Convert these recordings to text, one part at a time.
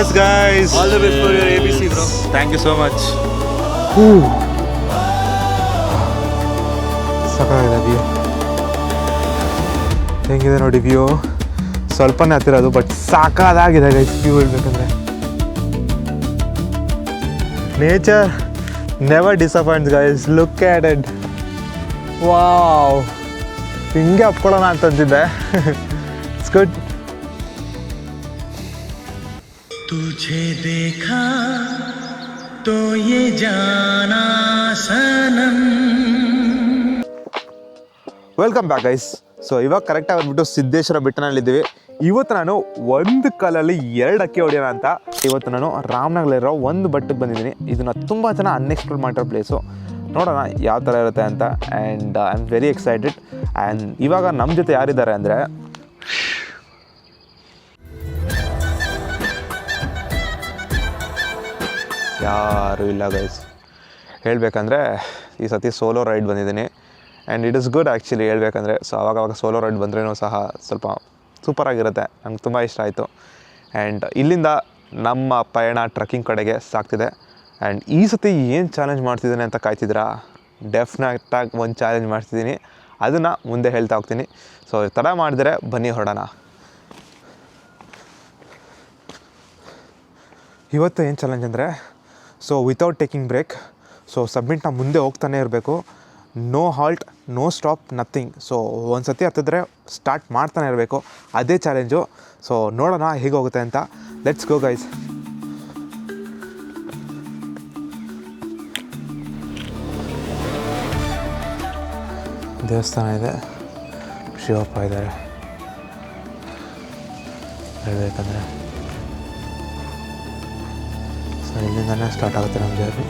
Congrats, guys. All the best for your ABC, bro. Thank you so much. ಸಾಕಾಗಿದೆ view. ಹೆಂಗಿದೆ ನೋಡಿ view. ಸ್ವಲ್ಪನೇ ಹತ್ತಿರೋದು ಬಟ್ ಸಾಕಾದಾಗಿದೆ ಗೈಸ್ ವ್ಯೂ ಹೇಳ್ಬೇಕಂದ್ರೆ. Nature never disappoints guys. Look at it. Wow, ಹಿಂಗೆ ಅಪ್ಕೊಳ್ಳೋಣ ಅಂತಂತಿದ್ದೆ. It's good. तुझे देखा तो ये जाना सनम. Welcome back guys. ಸೊ ಇವಾಗ ಕರೆಕ್ಟಾಗಿ ಬಂದ್ಬಿಟ್ಟು ಸಿದ್ದೇಶ್ವರ ಬೆಟ್ಟನಲ್ಲಿದ್ದೀವಿ. ಇವತ್ತು ನಾನು ಒಂದು ಕಾಲಲ್ಲಿ 2 ಅಕ್ಕಿ ಹೊಡೆಯೋಣ ಅಂತ ಇವತ್ತು ನಾನು ರಾಮನಗರಲ್ಲಿರೋ ಒಂದು ಬೆಟ್ಟಕ್ಕೆ ಬಂದಿದ್ದೀನಿ. ಇದನ್ನು ತುಂಬ ಜನ ಅನ್ಎಕ್ಸ್ಪ್ಲೋರ್ ಮಾಡಿರೋ ಪ್ಲೇಸು. ನೋಡೋಣ ಯಾವ ಥರ ಇರುತ್ತೆ ಅಂತ. And I am very excited. And ಇವಾಗ ನಮ್ಮ ಜೊತೆ ಯಾರಿದ್ದಾರೆ ಅಂದರೆ ಯಾರೂ ಇಲ್ಲ ಗೈಸ್. ಹೇಳಬೇಕಂದ್ರೆ ಈ ಸತಿ ಸೋಲೋ ರೈಡ್ ಬಂದಿದ್ದೀನಿ. And it is good actually ಹೇಳ್ಬೇಕಂದ್ರೆ. ಸೊ ಆವಾಗವಾಗ ಸೋಲೋ ರೈಡ್ ಬಂದ್ರೂ ಸಹ ಸ್ವಲ್ಪ ಸೂಪರಾಗಿರುತ್ತೆ. ನಂಗೆ ತುಂಬ ಇಷ್ಟ ಆಯಿತು. ಆ್ಯಂಡ್ ಇಲ್ಲಿಂದ ನಮ್ಮ ಪಯಣ ಟ್ರಕ್ಕಿಂಗ್ ಕಡೆಗೆ ಸಾಗ್ತಿದೆ. ಆ್ಯಂಡ್ ಈ ಸತಿ ಏನು ಚಾಲೆಂಜ್ ಮಾಡ್ತಿದ್ದೀನಿ ಅಂತ ಕಾಯ್ತಿದ್ದೀರಾ? ಡೆಫಿನೆಟಾಗಿ ಒಂದು ಚಾಲೆಂಜ್ ಮಾಡ್ತಿದ್ದೀನಿ. ಅದನ್ನು ಮುಂದೆ ಹೇಳ್ತಾ ಹೋಗ್ತೀನಿ. ಸೊ ತಡ ಮಾಡಿದ್ರೆ ಬನ್ನಿ ಹೊರಡೋಣ. ಇವತ್ತು ಏನು ಚಾಲೆಂಜ್ ಅಂದರೆ, so without taking break. So ಸಬ್ಮಿಟ್ನ ಮುಂದೆ ಹೋಗ್ತಾನೆ ಇರಬೇಕು. No halt, no stop, nothing. So ಒಂದು ಸತಿ ಹತ್ತಿದ್ರೆ ಸ್ಟಾರ್ಟ್ ಮಾಡ್ತಾನೆ ಇರಬೇಕು. ಅದೇ ಚಾಲೆಂಜು. ಸೊ ನೋಡೋಣ ಹೇಗೆ ಹೋಗುತ್ತೆ ಅಂತ. Let's go guys. ದೇವಸ್ಥಾನ ಇದೆ, ಶಿವಪ್ಪ ಇದ್ದಾರೆ ಹೇಳಬೇಕಂದ್ರೆ. ಸೊ ಇಲ್ಲಿಂದನೇ ಸ್ಟಾರ್ಟ್ ಆಗುತ್ತೆ ನಮ್ಮ ಜರ್ನಿ.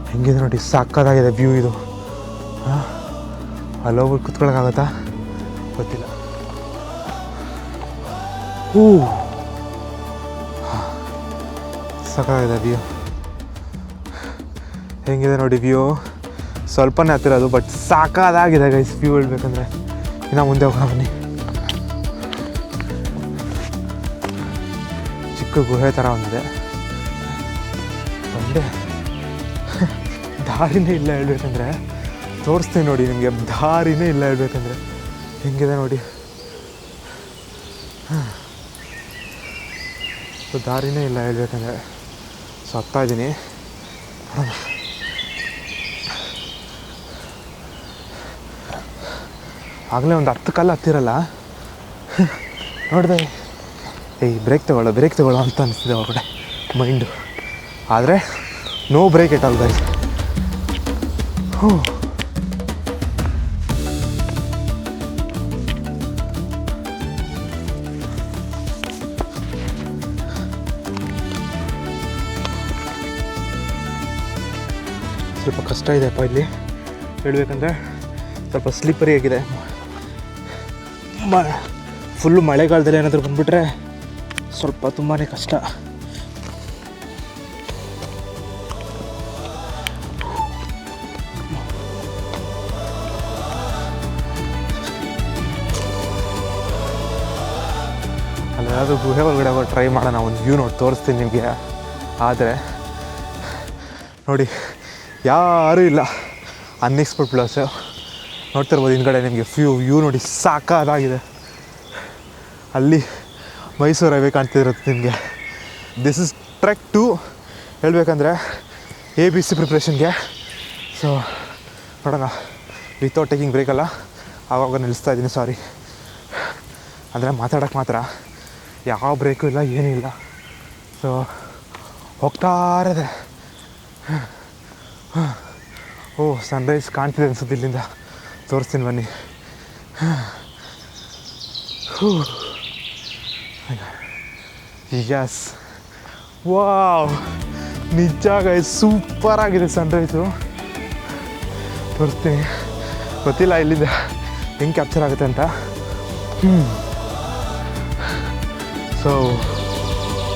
ಹೆಂಗಿದೆ ನೋಡಿ, ಸಾಕಾಗಿದೆ ವ್ಯೂ ಇದು. ಅಲ್ಲೋಗ್ಬಿಟ್ಟು ಕುತ್ಕೊಳ್ಳೋಕ್ಕಾಗತ್ತಾ ಗೊತ್ತಿಲ್ಲ. ಸಾಕಾಗಿದೆ ವ್ಯೂ. ಹೆಂಗಿದೆ ನೋಡಿ ವ್ಯೂ. ಸ್ವಲ್ಪನೇ ಹತ್ತಿರೋದು ಬಟ್ ಸಾಕಾದಾಗಿದೆ ಗೈಸ್ ವ್ಯೂ ಹೇಳ್ಬೇಕಂದ್ರೆ. ಇನ್ನು ಮುಂದೆ ಹೋಗೋಣ ಬನ್ನಿ. ಚಿಕ್ಕ ಗುಹೆ ಥರ ಒಂದಿದೆ. ಒಂದೇ ದಾರಿನೇ ಇಲ್ಲ ಹೇಳ್ಬೇಕಂದ್ರೆ. ತೋರಿಸ್ತೀನಿ ನೋಡಿ ನಿಮಗೆ. ದಾರಿನೇ ಇಲ್ಲ ಹೇಳ್ಬೇಕಂದ್ರೆ. ಹೆಂಗಿದೆ ನೋಡಿ. ಸೊ ದಾರಿನೇ ಇಲ್ಲ ಹೇಳ್ಬೇಕಂದ್ರೆ. ಸೊ ಹತ್ತಾ ಇದ್ದೀನಿ. ಆಗಲೇ ಒಂದು 10 ಕಾಲ ಹತ್ತಿರಲ್ಲ ನೋಡಿದೆ. ಬ್ರೇಕ್ ತಗೊಳ್ಳೋ ಅಂತ ಅನಿಸ್ತಿದೆ ಹೊರಗಡೆ ಮೈಂಡು. ಆದರೆ no break at all guys. ಸ್ವಲ್ಪ ಕಷ್ಟ ಇದೆಯಪ್ಪ ಇಲ್ಲಿ ಹೇಳ್ಬೇಕಂದ್ರೆ. ಸ್ವಲ್ಪ ಸ್ಲಿಪ್ಪರಿ ಆಗಿದೆ. ಫುಲ್ಲು ಮಳೆಗಾಲದಲ್ಲಿ ಏನಾದರೂ ಬಂದುಬಿಟ್ರೆ ಸ್ವಲ್ಪ ತುಂಬಾ ಕಷ್ಟ. ಅಲ್ಲೇನಾದರೂ ಗುಹೆ ಒಳಗಡೆ ಟ್ರೈ ಮಾಡೋಣ. ಒಂದು ವ್ಯೂ ನೋಡಿ ತೋರಿಸ್ತೀನಿ ನಿಮಗೆ. ಆದರೆ ನೋಡಿ ಯಾರೂ ಇಲ್ಲ. ಅನ್ಎಕ್ಸ್ಪೆಕ್ಟೆಡ್ ಪ್ಲೇಸು ನೋಡ್ತಿರ್ಬೋದು ಹಿಂದ್ಗಡೆ ನಿಮಗೆ. ವ್ಯೂ ನೋಡಿ ಸಾಕಾದಾಗಿದೆ. ಅಲ್ಲಿ ಮೈಸೂರು ಹೈವೇ ಕಾಣ್ತಿರುತ್ತೆ ನಿಮಗೆ. ದಿಸ್ ಇಸ್ ಟ್ರೆಕ್ ಟು ಹೇಳಬೇಕಂದ್ರೆ ABC ಪ್ರಿಪ್ರೇಷನ್ಗೆ. ಸೊ ನೋಡೋಣ. ವಿತೌಟ್ ಟೇಕಿಂಗ್ ಬ್ರೇಕಲ್ಲ, ಆವಾಗ ನಿಲ್ಲಿಸ್ತಾ ಇದ್ದೀನಿ. ಸಾರಿ ಅಂದರೆ ಮಾತಾಡೋಕ್ಕೆ ಮಾತ್ರ. ಯಾವ ಬ್ರೇಕು ಇಲ್ಲ, ಏನೂ ಇಲ್ಲ. ಸೊ ಹೋಗ್ತಾ ಇರೋದೆ. ಸನ್ರೈಸ್ ಕಾಣ್ತಿದೆ ಅನ್ಸುತ್ತೆ ಇಲ್ಲಿಂದ. ತೋರಿಸ್ತೀನಿ ಬನ್ನಿ. ಯಸ್, ವಾವ್, ನಿಜ ಗೈಸ್ ಸೂಪರಾಗಿದೆ ಸನ್ರೈಸು. ತೋರಿಸ್ತೀನಿ. ಗೊತ್ತಿಲ್ಲ ಇಲ್ಲಿಂದ ಹೆಂಗೆ ಕ್ಯಾಪ್ಚರ್ ಆಗುತ್ತೆ ಅಂತ. So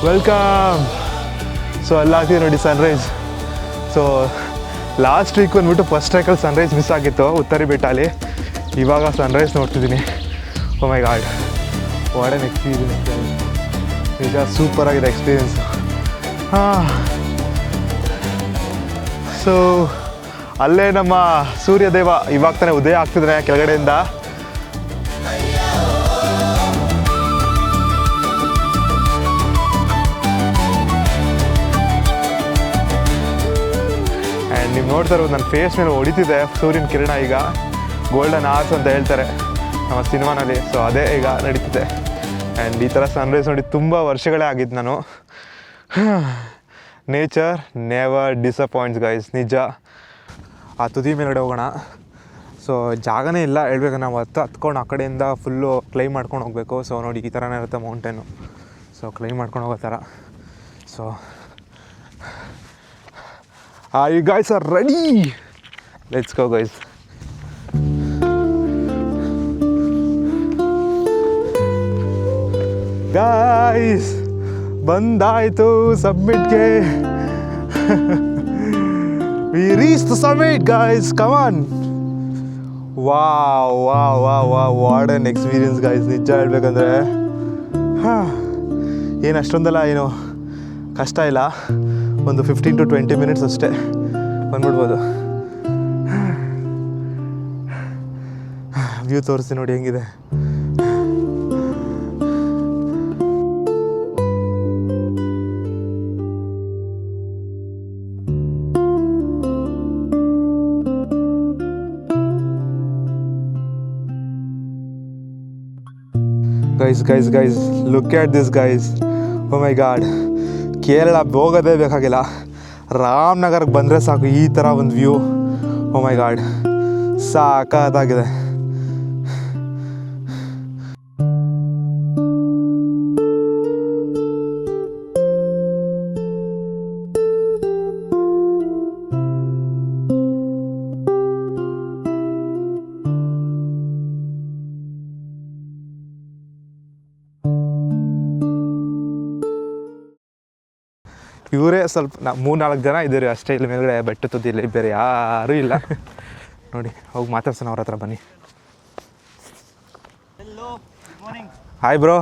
welcome. ಸೊ ಅಲ್ಲಾಗ್ತಿದೆ ನೋಡಿ ಸನ್ರೈಸ್. ಸೊ ಲಾಸ್ಟ್ ವೀಕ್ ಬಂದ್ಬಿಟ್ಟು ಫಸ್ಟ್ ಟ್ರ್ಯಾಕಲ್ಲಿ ಸನ್ರೈಸ್ ಮಿಸ್ ಆಗಿತ್ತು ಉತ್ತರಿ ಬೆಟ್ಟಲ್ಲಿ. ಇವಾಗ ಸನ್ರೈಸ್ ನೋಡ್ತಿದ್ದೀನಿ. Oh my god, what an experience. ನಿಜ ಸೂಪರಾಗಿದೆ ಎಕ್ಸ್ಪೀರಿಯನ್ಸ್. ಹಾಂ, ಸೊ ಅಲ್ಲೇ ನಮ್ಮ ಸೂರ್ಯದೇವ ಇವಾಗ ತಾನೇ ಉದಯ ಆಗ್ತಿದ್ದಾನೆ ಕೆಳಗಡೆಯಿಂದ. ಆ್ಯಂಡ್ ನೀವು ನೋಡ್ತಾ ಇರೋದು ನನ್ನ ಫೇಸ್ ಮೇಲೆ ಹೊಡಿತಿದೆ ಸೂರ್ಯನ ಕಿರಣ. ಈಗ ಗೋಲ್ಡನ್ ಆರ್ಸ್ ಅಂತ ಹೇಳ್ತಾರೆ ನಮ್ಮ ಸಿನಿಮಾನಲ್ಲಿ. ಸೊ ಅದೇ ಈಗ ನಡೀತಿದೆ. ಆ್ಯಂಡ್ ಈ ಥರ ಸನ್ರೈಸ್ ನೋಡಿ ತುಂಬ ವರ್ಷಗಳೇ ಆಗಿದ್ದು ನಾನು. ನೇಚರ್ ನೆವರ್ ಡಿಸಪಾಯಿಂಟ್ಸ್ ಗೈಸ್, ನಿಜ. ಆ ತುದಿ ಮೇಲ್ಗಡೆ ಹೋಗೋಣ. ಸೊ ಜಾಗನೇ ಇಲ್ಲ ಹೇಳ್ಬೇಕು. ನಾವು ಹತ್ಕೊಂಡು ಆ ಕಡೆಯಿಂದ ಫುಲ್ಲು ಕ್ಲೈಮ್ ಮಾಡ್ಕೊಂಡು ಹೋಗಬೇಕು. ಸೊ ನೋಡಿ ಈ ಥರನೇ ಇರುತ್ತೆ ಮೌಂಟೇನು. ಸೊ ಕ್ಲೈಮ್ ಮಾಡ್ಕೊಂಡು ಹೋಗೋ ಥರ. So you guys are ready? Let's go guys. Guys, ಬಂದಾಯಿತು ಸಬ್ಮಿಟ್ಗೆ. We reached the summit guys, come on. Wow, what an experience guys. ನಿಜ ಹೇಳ್ಬೇಕಂದ್ರೆ ಏನು ಅಷ್ಟೊಂದೆಲ್ಲ ಏನು ಕಷ್ಟ ಇಲ್ಲ. ಒಂದು 15 to 20 ಮಿನಿಟ್ಸ್ ಅಷ್ಟೇ ಬಂದ್ಬಿಡ್ಬೋದು. ವ್ಯೂ ತೋರಿಸ್ತೀನಿ ನೋಡಿ ಹೆಂಗಿದೆ. guys look at this guys. Oh my god, Kerala ಹೋಗೋದೇ ಬೇಕಾಗಿಲ್ಲ, ರಾಮನಗರಕ್ಕೆ ಬಂದರೆ ಸಾಕು ಈ ಥರ ಒಂದು ವ್ಯೂ. ಓ ಮೈ ಗಾಡ್, ಸಾಕಾಗಿದೆ. ಇವರೇ ಸ್ವಲ್ಪ 3-4 ಜನ ಇದ್ದೀರಿ ಅಷ್ಟೇ ಇಲ್ಲಿ ಮೇಲ್ಗಡೆ ಬೆಟ್ಟ ತುದಿಯಲ್ಲಿ, ಬೇರೆ ಯಾರೂ ಇಲ್ಲ. ನೋಡಿ ಹೋಗಿ ಮಾತಾಡ್ಸೋಣ ಅವ್ರ ಹತ್ರ, ಬನ್ನಿ. ಹಾಯ್ ಬ್ರೋ,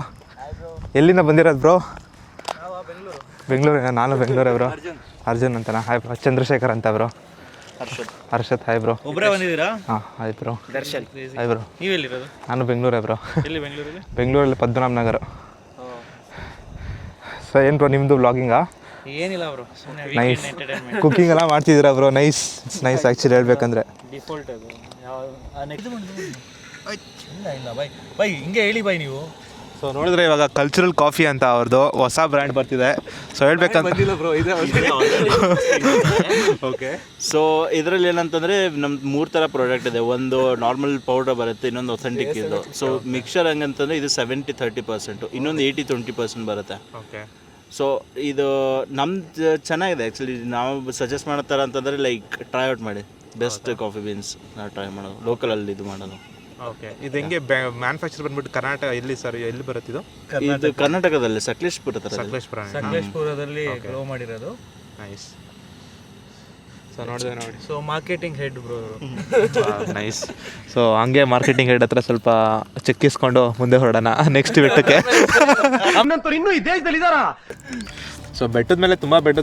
ಎಲ್ಲಿಂದ ಬಂದಿರೋದು ಬ್ರೋ? ಬೆಂಗಳೂರು. ನಾನು ಬೆಂಗಳೂರೇ ಬ್ರೋ. ಅರ್ಜುನ್ ಅಂತನಾ? Hi bro. ಚಂದ್ರಶೇಖರ್ ಅಂತ ಬ್ರೋ. ಹರ್ಷತ್. Hi bro. ಒಬ್ಬರೇ ಬಂದಿದ್ದೀರಾ? ಹಾಂ hi bro. Darshan. Hi bro. ನೀವೆಲ್ಲಿರೋದು? ನಾನು ಬೆಂಗಳೂರೇ ಬ್ರೋ. ಎಲ್ಲಿ ಬೆಂಗಳೂರಲ್ಲಿ? ಬೆಂಗಳೂರಲ್ಲಿ ಪದ್ಮನಾಭ ನಗರ. ಸೊ ಏನು ಬ್ರೋ ನಿಮ್ಮದು ವ್ಲಾಗಿಂಗಾ? ಏನಿಲ್ಲ ಬ್ರೋ, ನೈಸ್. ಕುಕಿಂಗ್ ಎಲ್ಲ ಮಾಡ್ತಿದ್ದೀರಾ ಬ್ರೋ? ನೈಸ್ ಆ್ಯಕ್ಚುಲಿ ಹೇಳ್ಬೇಕಂದ್ರೆ. ಡಿಫಾಲ್ಟ್ ಅದು ಇಲ್ಲ ಬೈ ಹಿಂಗೆ ಹೇಳಿ ಬೈ ನೀವು. ಸೊ ನೋಡಿದ್ರೆ ಇವಾಗ ಕಲ್ಚರಲ್ ಕಾಫಿ ಅಂತ ಅವ್ರದ್ದು ಹೊಸ ಬ್ರ್ಯಾಂಡ್ ಬರ್ತಿದೆ. ಸೊ ಹೇಳ್ಬೇಕಂತ ಬಂದಿಲ್ಲ ಬ್ರೋ, ಇದೆ. ಓಕೆ. ಸೊ ಇದರಲ್ಲಿ ಏನಂತಂದರೆ ನಮ್ದು 3 ಥರ ಪ್ರಾಡಕ್ಟ್ ಇದೆ. ಒಂದು ನಾರ್ಮಲ್ ಪೌಡರ್ ಬರುತ್ತೆ, ಇನ್ನೊಂದು ಒಥೆಂಟಿಕ್ ಇದು. ಸೊ ಮಿಕ್ಸರ್ ಹಂಗಂತಂದರೆ ಇದು 70-30%, ಇನ್ನೊಂದು 80-20% ಬರುತ್ತೆ. ಓಕೆ. ಸೊ ಇದು ನಮ್ದು ಚೆನ್ನಾಗಿದೆ ಆ್ಯಕ್ಚುಲಿ. ನಾವು ಸಜೆಸ್ಟ್ ಮಾಡೋ ಥರ ಅಂತಂದರೆ ಲೈಕ್ ಟ್ರೈ ಔಟ್ ಮಾಡಿ. ಬೆಸ್ಟ್ ಕಾಫಿ ಬೀನ್ಸ್ ನಾವು ಟ್ರೈ ಮಾಡೋದು, ಲೋಕಲಲ್ಲಿ ಇದು ಮಾಡೋದು. ಓಕೆ. ಇದು ಹೆಂಗೆ ಮ್ಯಾನುಫ್ಯಾಕ್ಚರ್ ಬಂದ್ಬಿಟ್ಟು ಕರ್ನಾಟಕ ಎಲ್ಲಿ ಸರ್, ಎಲ್ಲಿ ಬರುತ್ತೆ ಇದು? ಇದು ಕರ್ನಾಟಕದಲ್ಲಿ ಸಕಲೇಶ್ಪುರ ಥರ. ಸಕಲೇಶ್ಪುರದಲ್ಲಿ ಗ್ರೋ ಮಾಡಿರೋದು. ನೈಸ್. ಸೊ ನೋಡಿದೆ ನೋಡಿ. So marketing head bro. Nice. So ಹಂಗೆ ಮಾರ್ಕೆಟಿಂಗ್ ಹೆಡ್ ಹತ್ರ ಸ್ವಲ್ಪ ಚೆಕ್ಕಿಸ್ಕೊಂಡು ಮುಂದೆ ಹೊರಡೋಣ ನೆಕ್ಸ್ಟ್ ಬೆಟ್ಟಕ್ಕೆ. ಇನ್ನೂ ಈ ದೇಶದಲ್ಲಿ ಇದಾರಾ? ಸೊ ಬೆಟ್ಟದ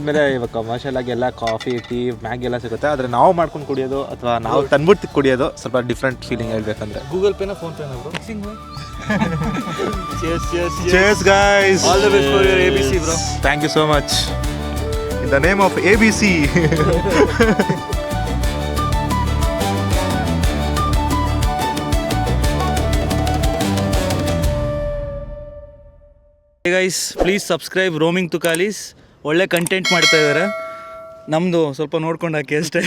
ಮೇಲೆ ಇವಾಗ ಕಮರ್ಷಿಯಲ್ ಆಗಿ ಎಲ್ಲ ಕಾಫಿ, ಟೀ, ಮ್ಯಾಗಿ ಎಲ್ಲ ಸಿಗುತ್ತೆ. ಆದರೆ ನಾವು ಮಾಡ್ಕೊಂಡು ಕುಡಿಯೋದು ಅಥವಾ ನಾವು ತಂದ್ಬಿಟ್ಟು ಕುಡಿಯೋದು ಸ್ವಲ್ಪ ಡಿಫ್ರೆಂಟ್ ಫೀಲಿಂಗ್ ಹೇಳ್ಬೇಕಂದ್ರೆ. ಗೂಗಲ್ ಪೇನ ಫೋನ್ ಪೇನ bro? Cheers guys. All the best for your ABC bro. Thank you so much. In the name of ABC. Hey guys, please subscribe Roaming Tukalis. ಒಳ್ಳೆ ಕಂಟೆಂಟ್ ಮಾಡ್ತಾ ಇದ್ದಾರೆ. ನಮ್ಮದು ಸ್ವಲ್ಪ ನೋಡ್ಕೊಂಡು ಹಾಕಿ ಅಷ್ಟೇ.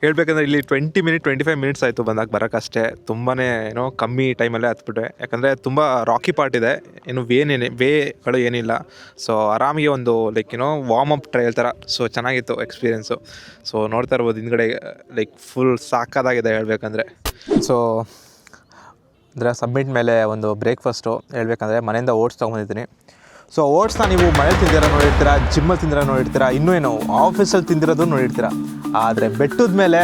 ಹೇಳ್ಬೇಕಂದ್ರೆ ಇಲ್ಲಿ 25 ಮಿನಿಟ್ಸ್ ಆಯಿತು ಬರೋಕ್ಕಷ್ಟೇ. ತುಂಬಾ ಏನೋ ಕಮ್ಮಿ ಟೈಮಲ್ಲೇ ಹತ್ಬಿಟ್ಟೆ. ಯಾಕಂದರೆ ತುಂಬ ರಾಕಿ ಪಾರ್ಟ್ ಇದೆ, ಏನು ವೇಗಳು ಏನಿಲ್ಲ. ಸೊ ಆರಾಮಿಗೆ ಒಂದು ಲೈಕ್ ಏನೋ ವಾರ್ಮ್ ಅಪ್ ಟ್ರಯಲ್ ಥರ. ಸೊ ಚೆನ್ನಾಗಿತ್ತು ಎಕ್ಸ್ಪೀರಿಯೆನ್ಸು. ಸೊ ನೋಡ್ತಾ ಇರ್ಬೋದು ಹಿಂದ್ಗಡೆ ಲೈಕ್ ಫುಲ್ ಸಾಕಾಗಿದೆ ಹೇಳ್ಬೇಕಂದ್ರೆ. ಸೊ ಅಂದರೆ ಸಬ್ಮಿಟ್ ಮೇಲೆ ಒಂದು ಬ್ರೇಕ್ಫಾಸ್ಟು ಹೇಳ್ಬೇಕಂದ್ರೆ ಮನೆಯಿಂದ ಓಟ್ಸ್ ತೊಗೊಂಬಂದಿದ್ದೀನಿ. ಸೊ ಓಟ್ಸ್ನ ನೀವು ಮನೇಲಿ ತಿಂದಿರೋ ನೋಡಿರ್ತೀರ, ಜಿಮ್ಮಲ್ಲಿ ತಿಂದಿರೋ ನೋಡಿರ್ತೀರ, ಇನ್ನೂ ಏನೋ ಆಫೀಸಲ್ಲಿ ತಿಂದಿರೋದು ನೋಡಿರ್ತೀರ. ಆದರೆ ಬೆಟ್ಟದ ಮೇಲೆ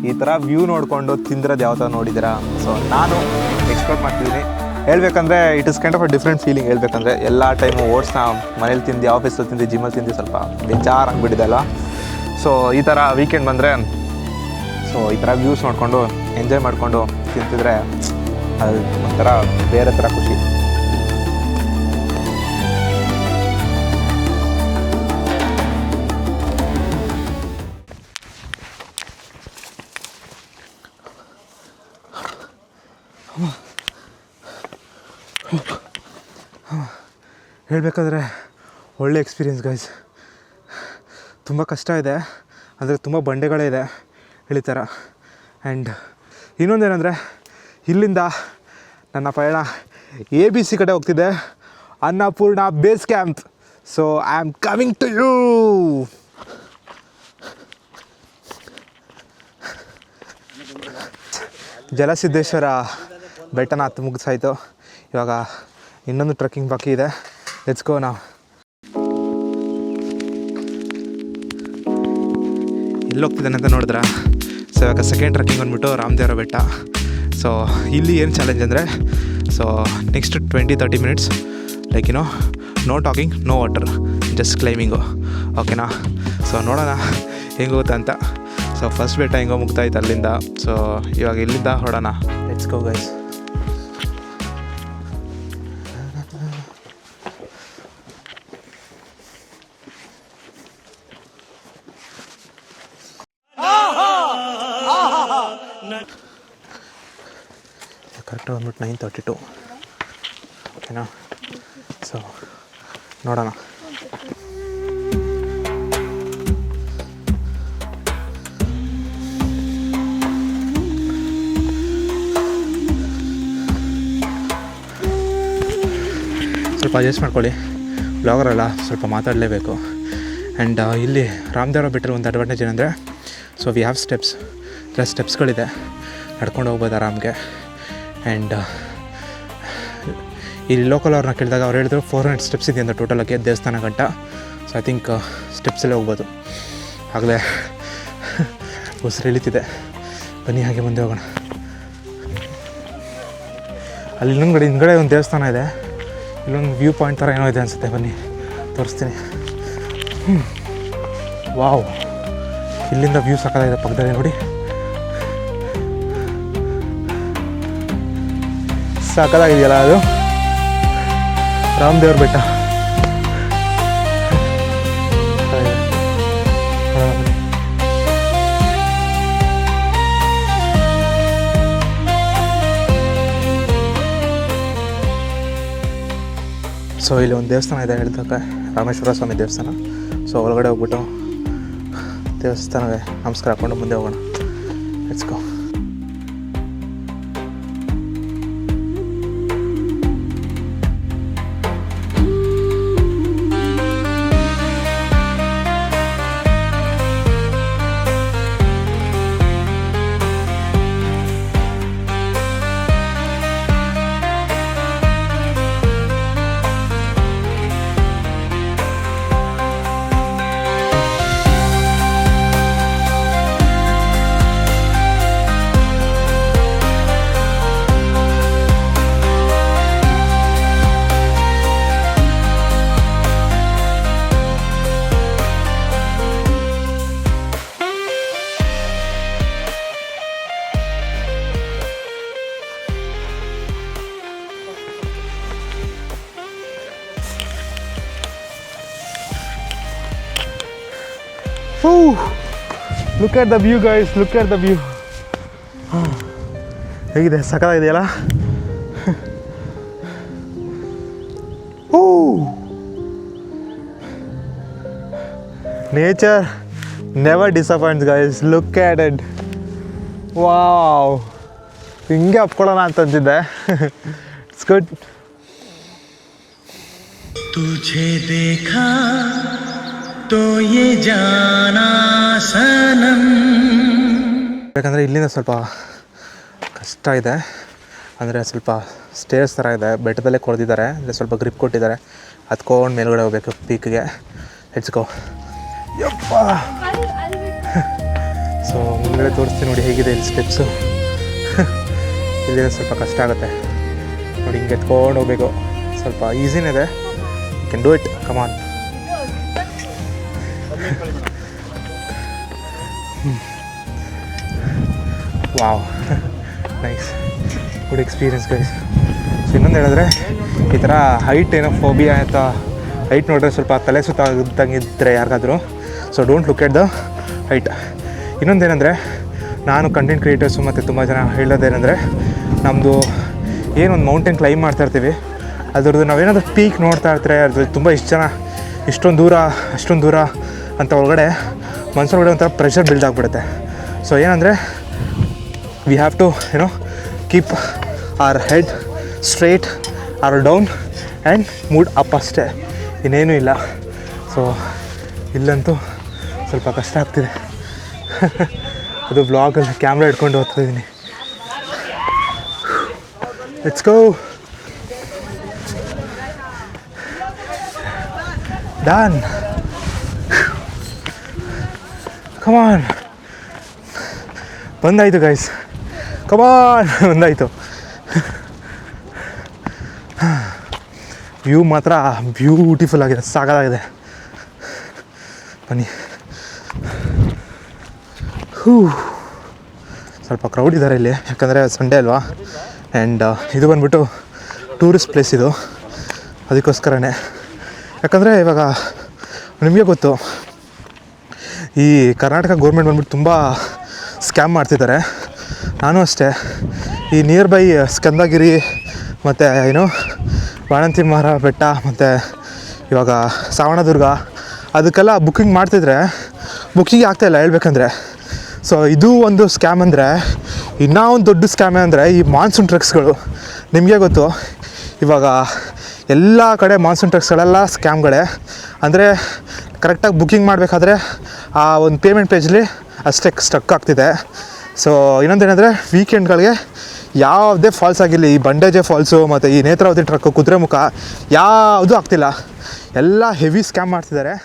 ಈ ಥರ ವ್ಯೂ ನೋಡಿಕೊಂಡು ತಿಂದಿರೋದು ಯಾವ ಥರ ನೋಡಿದ್ದೀರಾ? ಸೊ ನಾನು ಎಕ್ಸ್ಪೆಕ್ಟ್ ಮಾಡ್ತಿದ್ದೀನಿ. ಹೇಳ್ಬೇಕಂದ್ರೆ it is kind of a different feeling. ಹೇಳ್ಬೇಕಂದ್ರೆ ಎಲ್ಲ ಟೈಮು ಓಟ್ಸ್ನ ಮನೇಲಿ ತಿಂದು, ಆಫೀಸಲ್ಲಿ ತಿಂದು, ಜಿಮ್ಮಲ್ಲಿ ತಿಂದು ಸ್ವಲ್ಪ ಬೇಜಾರಾಗ್ಬಿಟ್ಟಿದೆ ಅಲ್ಲ. ಸೊ ಈ ಥರ ವೀಕೆಂಡ್ ಬಂದರೆ ಸೊ ಈ ಥರ ವ್ಯೂಸ್ ನೋಡಿಕೊಂಡು ಎಂಜಾಯ್ ಮಾಡಿಕೊಂಡು ತಿಂತಿದ್ರೆ ಅದು ಒಂಥರ ಬೇರೆ ಥರ ಖುಷಿ. ಹೇಳಬೇಕಾದ್ರೆ ಒಳ್ಳೆ ಎಕ್ಸ್ಪೀರಿಯನ್ಸ್ ಗೈಸ್. ತುಂಬ ಕಷ್ಟ ಇದೆ, ಅಂದರೆ ತುಂಬ ಬಂಡೆಗಳೇ ಇದೆ ಇಳಿತಾರ. ಆ್ಯಂಡ್ ಇನ್ನೊಂದೇನೆಂದರೆ ಇಲ್ಲಿಂದ ನನ್ನ ಪಯಣ ABC ಕಡೆ ಹೋಗ್ತಿದೆ, Annapurna base camp. So I am coming to you. Jalasiddeshwara ಬೆಟ್ಟನ ಹತ್ತು ಮುಗಿಸಾಯಿತು. ಇವಾಗ ಇನ್ನೊಂದು ಟ್ರೆಕ್ಕಿಂಗ್ ಬಾಕಿ ಇದೆ. ಲೆಟ್ಸ್ ಗೋ ನಾವು. ಎಲ್ಲಿ ಹೋಗ್ತಿದ್ದಾನೆ ಅಂತ ನೋಡಿದ್ರ? ಸೊ ಇವಾಗ ಸೆಕೆಂಡ್ ಟ್ರೆಕ್ಕಿಂಗ್ ಬಂದ್ಬಿಟ್ಟು ರಾಮದೇವರ ಬೆಟ್ಟ. ಸೊ ಇಲ್ಲಿ ಏನು ಚಾಲೆಂಜ್ ಅಂದರೆ, so next 20-30 minutes like no talking, no water, just climbing. ಓಕೆನಾ? ಸೊ ನೋಡೋಣ ಹೆಂಗೋಗುತ್ತೆ ಅಂತ. ಸೊ ಫಸ್ಟ್ ಬೆಟ್ಟ ಹೆಂಗೋ ಮುಗ್ತಾಯಿತ್ತು ಅಲ್ಲಿಂದ. ಸೊ ಇವಾಗ ಇಲ್ಲಿಂದ ಹೊಡೋಣ. Let's go guys. ಕರೆಕ್ಟಾಗಿ ಬಂದ್ಬಿಟ್ಟು 9:32. ಓಕೆನಾ? ಸೊ ನೋಡೋಣ. ಸ್ವಲ್ಪ ಅಡ್ಜಸ್ಟ್ ಮಾಡ್ಕೊಳ್ಳಿ, ಬ್ಲಾಗರಲ್ಲ, ಸ್ವಲ್ಪ ಮಾತಾಡಲೇಬೇಕು. ಆ್ಯಂಡ್ ಇಲ್ಲಿ ರಾಮದೇವರ ಬೆಟ್ಟದಲ್ಲಿ ಒಂದು ಅಡ್ವಾಂಟೇಜ್ ಏನಂದರೆ, ಸೊ ವಿ ಹ್ಯಾವ್ ಸ್ಟೆಪ್ಸ್. ಇಲ್ಲ ಸ್ಟೆಪ್ಸ್ಗಳಿದೆ, ನಡ್ಕೊಂಡು ಹೋಗ್ಬೋದು ಆರಾಮ್ಗೆ. ಆ್ಯಂಡ್ ಇಲ್ಲಿ ಲೋಕಲ್ ಅವ್ರನ್ನ ಕೇಳಿದಾಗ ಅವ್ರು ಹೇಳಿದ್ರು 400 ಸ್ಟೆಪ್ಸ್ ಇದೆ ಅಂತ ಟೋಟಲಾಗಿ ದೇವಸ್ಥಾನ ಗಂಟ. ಸೊ ಐ ಥಿಂಕ್ ಸ್ಟೆಪ್ಸಲ್ಲೇ ಹೋಗ್ಬೋದು. ಆಗಲೇ ಉಸಿರು ಇಳಿತಿದೆ. ಬನ್ನಿ ಹಾಗೆ ಮುಂದೆ ಹೋಗೋಣ. ಅಲ್ಲಿ ಹಿಂದ್ಗಡೆ ಒಂದು ದೇವಸ್ಥಾನ ಇದೆ, ಇಲ್ಲೊಂದು ವ್ಯೂ ಪಾಯಿಂಟ್ ಥರ ಏನೋ ಇದೆ ಅನಿಸುತ್ತೆ. ಬನ್ನಿ ತೋರಿಸ್ತೀನಿ. ವಾವ್, ಇಲ್ಲಿಂದ ವ್ಯೂ ಸಾಕಾಗಿದೆ ಪಕ್ಕದಲ್ಲಿ ನೋಡಿ. ಸಾಕಾಗಿದೆಯಲ್ಲ ಅದು ರಾಮದೇವ್ರ ಬೆಟ್ಟ. ಸೊ ಇಲ್ಲಿ ಒಂದು ದೇವಸ್ಥಾನ ಇದೆ ಹೇಳ್ತಕ್ಕ, ರಾಮೇಶ್ವರ ಸ್ವಾಮಿ ದೇವಸ್ಥಾನ. ಸೊ ಒಳಗಡೆ ಹೋಗ್ಬಿಟ್ಟು ದೇವಸ್ಥಾನಕ್ಕೆ ನಮಸ್ಕಾರ ಹಾಕ್ಕೊಂಡು ಮುಂದೆ ಹೋಗೋಣ. Let's go. Look at the view guys, look at the view. ಹೇಗಿದೆ? ಸಖತ್ತಾಗಿದೆಯಲ್ಲ? Nature never disappoints guys. Look at it. Wow, ಹಿಂಗೆ ಅಪ್ಕೊಳ್ಳೋಣ ಅಂತಂತಿದ್ದೆ. It's good. ತುझे देखा तो ये जाना सनम. ಯಾಕಂದರೆ ಇಲ್ಲಿಂದ ಸ್ವಲ್ಪ ಕಷ್ಟ ಇದೆ. ಅಂದರೆ ಸ್ವಲ್ಪ ಸ್ಟೇರ್ಸ್ ಥರ ಇದೆ, ಬೆಟ್ಟದಲ್ಲೇ ಕೊಡ್ದಿದ್ದಾರೆ, ಅಂದರೆ ಸ್ವಲ್ಪ ಗ್ರಿಪ್ ಕೊಟ್ಟಿದ್ದಾರೆ, ಹತ್ಕೊಂಡು ಮೇಲ್ಗಡೆ ಹೋಗ್ಬೇಕು ಪೀಕ್ಗೆ. Let's go. ಯಪ್ಪ. ಸೊ ಮುಂದ್ಗಡೆ ತೋರಿಸ್ತೀನಿ ನೋಡಿ ಹೇಗಿದೆ ಇಲ್ಲಿ ಸ್ಟೆಪ್ಸು. ಇಲ್ಲಿ ಸ್ವಲ್ಪ ಕಷ್ಟ ಆಗುತ್ತೆ ನೋಡಿ, ಹಿಂಗೆ ಎತ್ಕೊಂಡು ಹೋಗ್ಬೇಕು. ಸ್ವಲ್ಪ ಈಸಿನೇ ಇದೆ, you can do it, come on. Wow, nice, good experience guys. So ಇನ್ನೊಂದು ಹೇಳಿದ್ರೆ ಈ ಥರ ಹೈಟ್ ಏನೋ ಫೋಬಿಯಾ ಅಂತ ಹೈಟ್ ನೋಡಿದ್ರೆ ಸ್ವಲ್ಪ ತಲೆ ಸುತ್ತಾಗಿದ್ದರೆ ಯಾರಿಗಾದರೂ, so don't look at the height. ಇನ್ನೊಂದೇನೆಂದರೆ ನಾನು ಕಂಟೆಂಟ್ ಕ್ರಿಯೇಟರ್ಸು ಮತ್ತು ತುಂಬ ಜನ ಹೇಳೋದೇನೆಂದರೆ ನಮ್ಮದು ಏನೊಂದು ಮೌಂಟೇನ್ ಕ್ಲೈಂಬ್ ಮಾಡ್ತಾಯಿರ್ತೀವಿ, ಅದ್ರದ್ದು ನಾವೇನಾದರೂ ಪೀಕ್ ನೋಡ್ತಾ ಇರ್ತಾರೆ, ಅದ್ರಲ್ಲಿ ತುಂಬ ಇಷ್ಟೊಂದು ದೂರ ಅಷ್ಟೊಂದು ದೂರ ಅಂತ ಒಳಗಡೆ ಮನಸ್ಸೊಳಗಡೆ ಒಂಥರ ಪ್ರೆಷರ್ ಬಿಲ್ಡ್ ಆಗಿಬಿಡುತ್ತೆ. ಸೊ ಏನಂದರೆ we have to keep our head straight or down and mood up ಅಷ್ಟೇ, ಇನ್ನೇನೂ ಇಲ್ಲ. ಸೊ ಇಲ್ಲಂತೂ ಸ್ವಲ್ಪ ಕಷ್ಟ ಆಗ್ತಿದೆ. ಅದು ಬ್ಲಾಗಲ್ಲಿ ಕ್ಯಾಮ್ರಾ ಹಿಡ್ಕೊಂಡು ಹೋಗ್ತಾಯಿದ್ದೀನಿ. Let's go. ಡನ್. ಕಮಾನ್, ಬಂದಾಯಿತು ಗೈಸ್, ಕಮಾನ್, ಬಂದಾಯಿತು. ವ್ಯೂ ಮಾತ್ರ ಬ್ಯೂಟಿಫುಲ್ ಆಗಿದೆ, ಸಾಕಾಗಿದೆ. ಬನ್ನಿ. ಸ್ವಲ್ಪ ಕ್ರೌಡ್ ಇದ್ದಾರೆ ಇಲ್ಲಿ, ಯಾಕಂದರೆ ಸಂಡೇ ಅಲ್ವಾ. ಆ್ಯಂಡ್ ಇದು ಬಂದ್ಬಿಟ್ಟು ಟೂರಿಸ್ಟ್ ಪ್ಲೇಸ್ ಇದು, ಅದಕ್ಕೋಸ್ಕರನೇ. ಯಾಕಂದರೆ ಇವಾಗ ನಿಮಗೆ ಗೊತ್ತು, ಈ ಕರ್ನಾಟಕ ಗೌರ್ಮೆಂಟ್ ಬಂದ್ಬಿಟ್ಟು ತುಂಬ ಸ್ಕ್ಯಾಮ್ ಮಾಡ್ತಿದ್ದಾರೆ. ನಾನು ಅಷ್ಟೇ, ಈ ನಿಯರ್ ಬೈ ಸ್ಕಂದಗಿರಿ ಮತ್ತು ಬಾಣಂತಿ ಮರ ಬೆಟ್ಟ ಮತ್ತು ಇವಾಗ ಶ್ರವಣದುರ್ಗ ಅದಕ್ಕೆಲ್ಲ ಬುಕ್ಕಿಂಗ್ ಮಾಡ್ತಿದ್ರೆ ಬುಕ್ಕಿಂಗ್ ಆಗ್ತಾಯಿಲ್ಲ ಹೇಳ್ಬೇಕಂದ್ರೆ. ಸೊ ಇದು ಒಂದು ಸ್ಕ್ಯಾಮ್. ಅಂದರೆ ಇನ್ನೂ ಒಂದು ದೊಡ್ಡ ಸ್ಕ್ಯಾಮೇ ಅಂದರೆ ಈ ಮಾನ್ಸೂನ್ ಟ್ರಕ್ಸ್ಗಳು. ನಿಮಗೆ ಗೊತ್ತು, ಇವಾಗ ಎಲ್ಲ ಕಡೆ ಮಾನ್ಸೂನ್ ಟ್ರಕ್ಸ್ಗಳೆಲ್ಲ ಸ್ಕ್ಯಾಮ್ಗಳೇ. ಅಂದರೆ ಕರೆಕ್ಟಾಗಿ ಬುಕ್ಕಿಂಗ್ ಮಾಡಬೇಕಾದ್ರೆ ಆ ಒಂದು ಪೇಮೆಂಟ್ ಪೇಜಲ್ಲಿ ಅಷ್ಟೇ ಸ್ಟಕ್ ಆಗ್ತಿದೆ. ಸೊ ಇನ್ನೊಂದೇನೆಂದರೆ ವೀಕೆಂಡ್ಗಳಿಗೆ ಯಾವುದೇ ಫಾಲ್ಸ್ ಆಗಿರಲಿ, ಈ ಬಂಡೇಜೆ ಫಾಲ್ಸು ಮತ್ತು ಈ ನೇತ್ರಾವತಿ ಟ್ರಕ್ಕು, ಕುದುರೆಮುಖ ಯಾವುದೂ ಆಗ್ತಿಲ್ಲ, ಎಲ್ಲ ಹೆವಿ ಸ್ಕ್ಯಾಮ್ ಮಾಡ್ತಿದ್ದಾರೆ.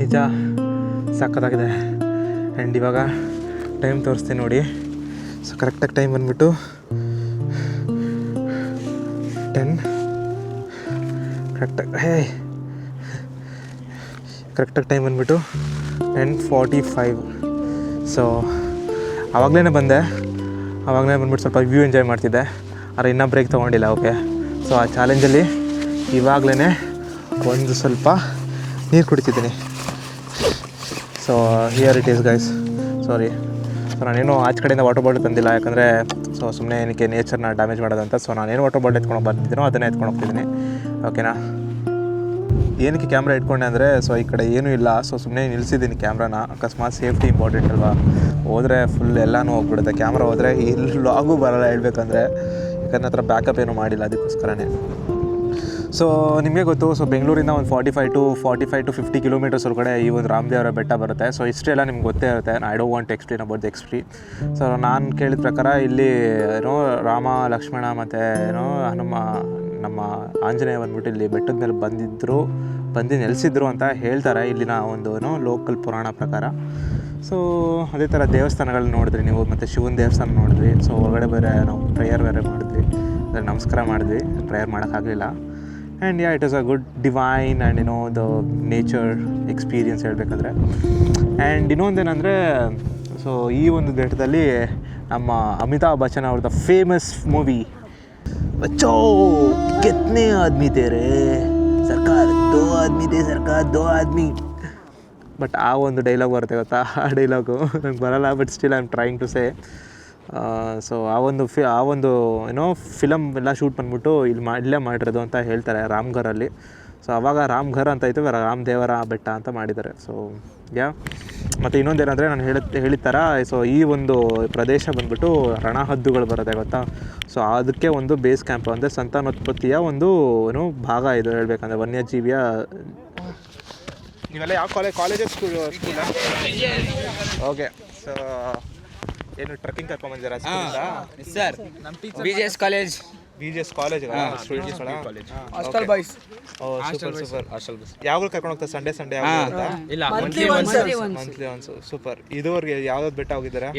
ನಿಜ ಸಕ್ಕತ್ತಾಗಿದೆ. ಆ್ಯಂಡ್ ಇವಾಗ ಟೈಮ್ ತೋರಿಸ್ತೀನಿ ನೋಡಿ. ಸೊ ಕರೆಕ್ಟಾಗಿ ಟೈಮ್ ಬಂದುಬಿಟ್ಟು 10 ಕರೆಕ್ಟಾಗಿ ಟೈಮ್ ಬಂದುಬಿಟ್ಟು 10:45. ಸೊ ಆವಾಗಲೇ ಬಂದ್ಬಿಟ್ಟು ಸ್ವಲ್ಪ ವ್ಯೂ ಎಂಜಾಯ್ ಮಾಡ್ತಿದ್ದೆ, ಆದರೆ ಇನ್ನೂ ಬ್ರೇಕ್ ತೊಗೊಂಡಿಲ್ಲ. ಓಕೆ, ಸೊ ಆ ಚಾಲೆಂಜಲ್ಲಿ ಇವಾಗಲೇ ಒಂದು ಸ್ವಲ್ಪ ನೀರು ಕುಡಿತಿದ್ದೀನಿ. So here it is guys. Sorry, so ನಾನೇನು ಆಚೆ ಕಡೆಯಿಂದ ವಾಟರ್ ಬಾಟಲ್ ತಂದಿಲ್ಲ, ಯಾಕಂದರೆ ಸೊ ಸುಮ್ಮನೆ ಏನಕ್ಕೆ ನೇಚರ್ನ ಡ್ಯಾಮೇಜ್ ಮಾಡೋದಂತ. ಸೊ ನಾನೇನು ವಾಟರ್ ಬಾಟಲ್ ಎತ್ಕೊಂಡು ಬಂದಿದ್ದೀನೋ ಅದನ್ನೇ ಎತ್ಕೊಂಡು ಹೋಗ್ತಿದ್ದೀನಿ. ಓಕೆನಾ. ಏನಕ್ಕೆ ಕ್ಯಾಮ್ರಾ ಇಟ್ಕೊಂಡೆ ಅಂದರೆ, ಸೊ ಈ ಕಡೆ ಏನೂ ಇಲ್ಲ, ಸೊ ಸುಮ್ಮನೆ ನಿಲ್ಲಿಸಿದ್ದೀನಿ ಕ್ಯಾಮ್ರಾನ. ಅಕಸ್ಮಾತ್ ಸೇಫ್ಟಿ ಇಂಪಾರ್ಟೆಂಟ್ ಅಲ್ವಾ, ಹೋದರೆ ಫುಲ್ ಎಲ್ಲನೂ ಹೋಗ್ಬಿಡುತ್ತೆ. ಕ್ಯಾಮ್ರಾ ಹೋದರೆ ಇಲ್ಲಿ ಲಾಗೂ ಬರೋಲ್ಲ ಹೇಳ್ಬೇಕಂದ್ರೆ, ಯಾಕಂದ್ರೆ ಹತ್ರ ಬ್ಯಾಕಪ್ ಏನೂ ಮಾಡಿಲ್ಲ, ಅದಕ್ಕೋಸ್ಕರನೇ. ಸೊ ನಿಮಗೆ ಗೊತ್ತು, ಸೊ ಬೆಂಗಳೂರಿಂದ ಒಂದು 45 to 50 ಕಿಲೋಮೀಟರ್ಸ್ ಒಳಗಡೆ ಈ ಒಂದು ರಾಮದೇವರ ಬೆಟ್ಟ ಬರುತ್ತೆ. ಸೊ ಇಷ್ಟೇ ಎಲ್ಲ ನಿಮ್ಗೆ ಗೊತ್ತೇ ಇರುತ್ತೆ. I don't want to explain about the explain. So ನಾನು ಕೇಳಿದ ಪ್ರಕಾರ ಇಲ್ಲಿ ರಾಮ ಲಕ್ಷ್ಮಣ ಮತ್ತು ನಮ್ಮ ಆಂಜನೇಯ ಬಂದ್ಬಿಟ್ಟು ಇಲ್ಲಿ ಬೆಟ್ಟದ ಮೇಲೆ ಬಂದು ನೆಲೆಸಿದ್ರು ಅಂತ ಹೇಳ್ತಾರೆ, ಇಲ್ಲಿನ ಒಂದು ಲೋಕಲ್ ಪುರಾಣ ಪ್ರಕಾರ. ಸೊ ಅದೇ ಥರ ದೇವಸ್ಥಾನಗಳನ್ನ ನೋಡಿದ್ರಿ ನೀವು, ಮತ್ತು ಶಿವನ ದೇವಸ್ಥಾನ ನೋಡಿದ್ವಿ. ಸೊ ಹೊರಗಡೆ ಬೇರೆ ನಾವು ಪ್ರೇಯರ್ ಬೇರೆ ಮಾಡಿದ್ವಿ, ಅಂದರೆ ನಮಸ್ಕಾರ ಮಾಡಿದ್ವಿ, ಪ್ರೇಯರ್ ಮಾಡೋಕ್ಕಾಗಲಿಲ್ಲ. And yeah, it is a good divine and the nature experience ಹೇಳಬೇಕಾದ್ರೆ. ಆ್ಯಂಡ್ ಇನ್ನೊಂದೇನೆಂದರೆ, ಸೊ ಈ ಒಂದು ಬೆಟ್ಟದಲ್ಲಿ ನಮ್ಮ ಅಮಿತಾಬ್ ಬಚ್ಚನ್ ಅವ್ರದ್ದು ಫೇಮಸ್ ಮೂವಿ ಬಚ್ಚೋ ಕಿತ್ನೆ ಆದ್ಮಿ ತೇರೆ ಸರ್ಕಾರ ದೋ ಆದ್ಮಿ ದೇ ಸರ್ಕಾರ ದೋ ಆದ್ಮಿ, ಬಟ್ ಆ ಒಂದು ಡೈಲಾಗ್ ಬರುತ್ತೆ ಗೊತ್ತಾ, ಆ ಡೈಲಾಗು ನಂಗೆ ಬರೋಲ್ಲ, but still I am trying to say. So ಆ ಒಂದು ಫಿಲಮ್ ಎಲ್ಲ ಶೂಟ್ ಬಂದ್ಬಿಟ್ಟು ಇಲ್ಲೇ ಮಾಡಿರೋದು ಅಂತ ಹೇಳ್ತಾರೆ ರಾಮ್ಗರಲ್ಲಿ. ಸೊ ಆವಾಗ ರಾಮ್ಘರ್ ಅಂತ ಇತ್ತು, ರಾಮದೇವರ ಬೆಟ್ಟ ಅಂತ ಮಾಡಿದ್ದಾರೆ. ಸೊ ಮತ್ತು ಇನ್ನೊಂದೇನೆಂದರೆ ನಾನು ಹೇಳಿದ ಥರ ಸೊ ಈ ಒಂದು ಪ್ರದೇಶ ಬಂದ್ಬಿಟ್ಟು ರಣಹದ್ದುಗಳು ಬರುತ್ತೆ ಗೊತ್ತಾ. ಸೊ ಅದಕ್ಕೆ ಒಂದು ಬೇಸ್ ಕ್ಯಾಂಪ್ ಅಂದರೆ ಸಂತಾನೋತ್ಪತ್ತಿಯ ಒಂದು ಭಾಗ ಇದು ಹೇಳಬೇಕಂದ್ರೆ ವನ್ಯಜೀವಿಯ. ನೀವೆಲ್ಲ ಯಾವ ಕಾಲೇಜಸ್ ಸ್ಕೂಲ ಓಕೆ. ಸೊ ಏನು ಟ್ರಕ್ಕಿಂಗ್ ಕರ್ಕೊಂಡ್ಬಂದಿದ್ದೀರಾ sir? BJS college hostel boys. Super. ಯಾವಾಗ ಕರ್ಕೊಂಡು ಹೋಗ್ತಾರೆ? Sunday monthly once. ಸೂಪರ್. ಇದುವರೆಗೆ ಯಾವ್ದು ಬೆಟ್ಟ ಹೋಗಿದ್ದೀರಾ?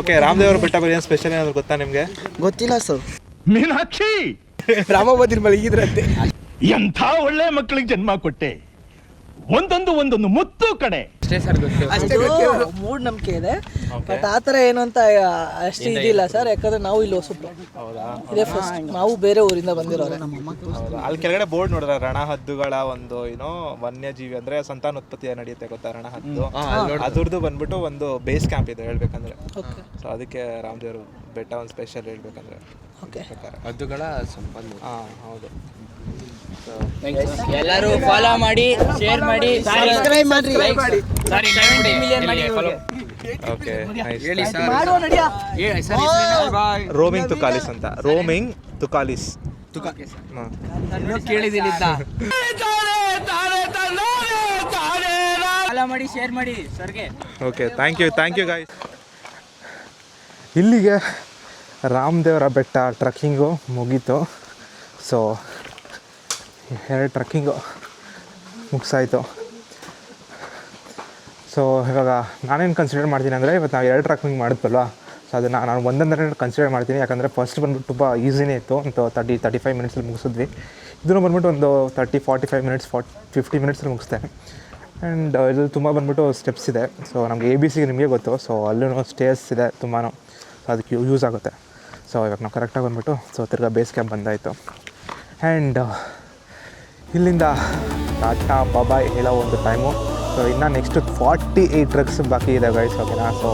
ಓಕೆ, ರಾಮದೇವರ ಬೆಟ್ಟ ಬಗ್ಗೆ ಏನು ಸ್ಪೆಷಲ್ ಏನಾದ್ರು ಗೊತ್ತಾ ನಿಮಗೆ? ಗೊತ್ತಿಲ್ಲ ಸರ್. ಮೀನಾಕ್ಷಿ ರಾಮಬದಿರ್ ಮಲಗಿದ್ರಂತೆ. ಎಂಥ ಒಳ್ಳೆ ಮಕ್ಕಳಿಗೆ ಜನ್ಮ ಕೊಟ್ಟೆ. ಒಂದೊಂದು ಮುತ್ತು ಕಡೆ. ಅಷ್ಟೇ ಮೂಢನಂಬಿಕೆ ಇದೆ, ಬಟ್ ಆ ಥರ ಏನು ಅಂತ ಅಷ್ಟು ಇದಿಲ್ಲ ಸರ್. ಯಾಕಂದ್ರೆ ನಾವು ಇಲ್ಲಿ ಹೊಸಬ್ರು, ಇದೇ ಫಸ್ಟ್, ನಾವು ಬೇರೆ ಊರಿಂದ ಬಂದಿರೋರೆ. ಅಲ್ಲಿ ಕೆಳಗಡೆ ಬೋರ್ಡ್ ನೋಡಿದ್ರೆ ರಣಹದ್ದುಗಳ ಒಂದು ವನ್ಯಜೀವಿ ಅಂದ್ರೆ ಸಂತಾನೋತ್ಪತ್ತಿ ನಡೆಯುತ್ತೆ ಗೊತ್ತಾ, ರಣಹದ್ದು. ಅದ್ರದ್ದು ಬಂದ್ಬಿಟ್ಟು ಒಂದು ಬೇಸ್ ಕ್ಯಾಂಪ್ ಇದೆ ಹೇಳ್ಬೇಕಂದ್ರೆ. ಸೊ ಅದಕ್ಕೆ ರಾಮದೇವ್ರ ಬೆಟ್ಟ ಒಂದು ಸ್ಪೆಷಲ್ ಹೇಳ್ಬೇಕಂದ್ರೆ. ಹದ್ದುಗಳ ಸಂಪನ್ಮೂಲ. ಹೌದು. ಎಲ್ಲರೂ ಫಾಲೋ ಮಾಡಿ, ಶೇರ್ ಮಾಡಿ, ಸಬ್ಸ್ಕ್ರೈಬ್ ಮಾಡಿ. ಸಾರಿ 70 ಮಿಲಿಯನ್ ಮಾಡಿ. ಓಕೆ, ಹೇಳಿ ಸರ್. ರೋಮಿಂಗ್ ತುಕಾಲಿಸ್ ಅಂತ. ರೋಮಿಂಗ್ ತುಕಾಲಿಸ್. ಕೇಳಿದ್ದೀನಿ ಫಾಲೋ ಮಾಡಿ, ಶೇರ್ ಮಾಡಿ ಸರ್ಗೆ. Okay, thank you guys. ಇಲ್ಲಿಗೆ ರಾಮದೇವರ ಬೆಟ್ಟ ಟ್ರಕ್ಕಿಂಗು ಮುಗೀತು. So 2 trekking ಮುಗಿಸಾಯಿತು. ಸೊ ಇವಾಗ ನಾನೇನು ಕನ್ಸಿಡರ್ ಮಾಡ್ತೀನಿ ಅಂದರೆ, ಇವತ್ತು ನಾವು 2 ಟ್ರಕ್ಕಿಂಗ್ ಮಾಡಿದ್ವಲ್ವ, ಸೊ ಅದನ್ನು ನಾನು ಒಂದೊಂದರ ಕನ್ಸಿಡರ್ ಮಾಡ್ತೀನಿ. ಯಾಕಂದರೆ ಫಸ್ಟ್ ಬಂದ್ಬಿಟ್ಟು ತುಂಬ ಈಸಿನೇ ಇತ್ತು, ಒಂದು 30-35 ಮಿನಿಟ್ಸಲ್ಲಿ ಮುಗಿಸಿದ್ವಿ. ಇದನ್ನು ಬಂದ್ಬಿಟ್ಟು ಒಂದು 30-45 ಮಿನಿಟ್ಸ್ 50 ಮಿನಿಟ್ಸಲ್ಲಿ ಮುಗಿಸ್ದೆ. ಆ್ಯಂಡ್ ಇದು ತುಂಬ ಬಂದ್ಬಿಟ್ಟು ಸ್ಟೆಪ್ಸ್ ಇದೆ. ಸೊ ನಮಗೆ ABC ನಿಮಗೆ ಗೊತ್ತು. ಸೊ ಅಲ್ಲೂ ಸ್ಟೇರ್ಸ್ ಇದೆ ತುಂಬಾ, ಸೊ ಅದಕ್ಕೆ ಯೂಸ್ ಆಗುತ್ತೆ. ಸೊ ಇವಾಗ ನಾವು ಕರೆಕ್ಟಾಗಿ ಬಂದ್ಬಿಟ್ಟು ತಿರ್ಗಾ ಬೇಸ್ ಕ್ಯಾಂಪ್ ಬಂದಾಯಿತು. ಆ್ಯಂಡ್ ಇಲ್ಲಿಂದ ಟಾಟಾ ಬಾಬಾಯ್ ಹೇಳೋ ಒಂದು ಟೈಮು. ಸೊ ಇನ್ನು ನೆಕ್ಸ್ಟ್ 48 ಟ್ರಕ್ಸ್ ಬಾಕಿ ಇದೆ ಗೈಸ್, ಓಕೆನಾ. ಸೊ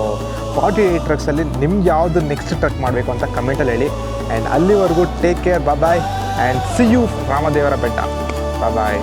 48 ಟ್ರಕ್ಸಲ್ಲಿ ನಿಮ್ಗೆ ಯಾವುದು ನೆಕ್ಸ್ಟ್ ಟ್ರಕ್ ಮಾಡಬೇಕು ಅಂತ ಕಮೆಂಟಲ್ಲಿ ಹೇಳಿ. ಆ್ಯಂಡ್ ಅಲ್ಲಿವರೆಗೂ take care, bye and see you Ramadevara Betta. Bye.